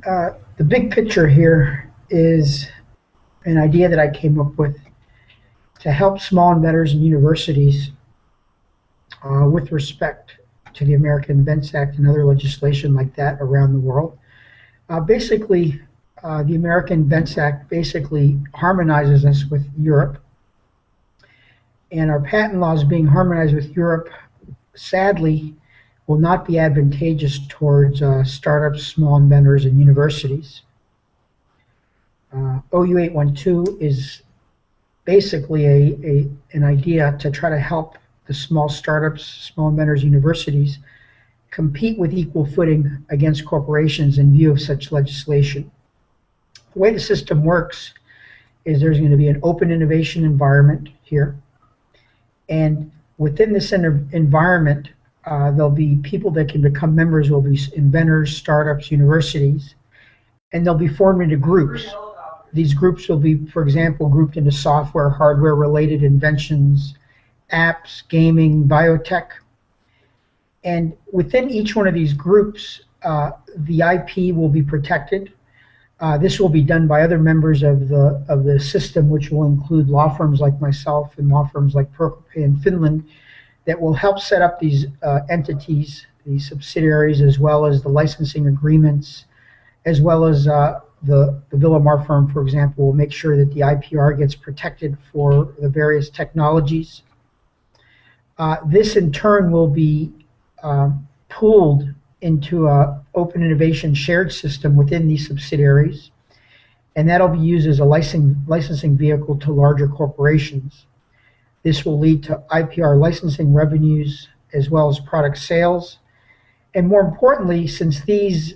The big picture here is an idea that I came up with to help small inventors and universities with respect to the American Invents Act and other legislation like that around the world. Basically, the American Invents Act basically harmonizes us with Europe, and our patent laws being harmonized with Europe, sadly, will not be advantageous towards startups, small inventors, and universities. OU812 is basically an idea to try to help the small startups, small inventors, universities compete with equal footing against corporations in view of such legislation. The way the system works is there's going to be an open innovation environment here, and within this environment, there'll be people that can become members, will be inventors, startups, universities, and they'll be formed into groups. These groups will be, for example, grouped into software, hardware-related inventions, apps, gaming, biotech. And within each one of these groups, the IP will be protected. This will be done by other members of the system, which will include law firms like myself and law firms like Perkopay in Finland, that will help set up these entities, these subsidiaries, as well as the licensing agreements, as well as the Villamar firm, for example, will make sure that the IPR gets protected for the various technologies. This in turn will be pooled into an open innovation shared system within these subsidiaries, and that'll be used as a licensing vehicle to larger corporations. This will lead to IPR licensing revenues as well as product sales. And more importantly, since these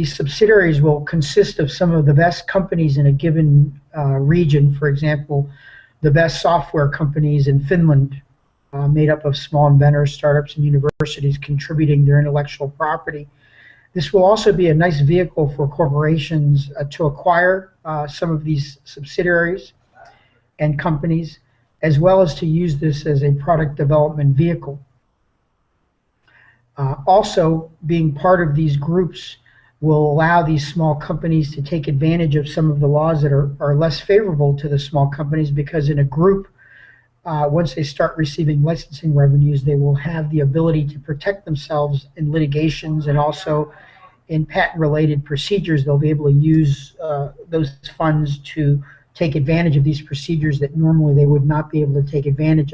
subsidiaries will consist of some of the best companies in a given region, for example, the best software companies in Finland, made up of small inventors, startups, and universities contributing their intellectual property. This will also be a nice vehicle for corporations to acquire some of these subsidiaries and companies, as well as to use this as a product development vehicle. Also, being part of these groups will allow these small companies to take advantage of some of the laws that are less favorable to the small companies, because in a group, once they start receiving licensing revenues, they will have the ability to protect themselves in litigations, and also in patent-related procedures. They'll be able to use those funds to take advantage of these procedures that normally they would not be able to take advantage of.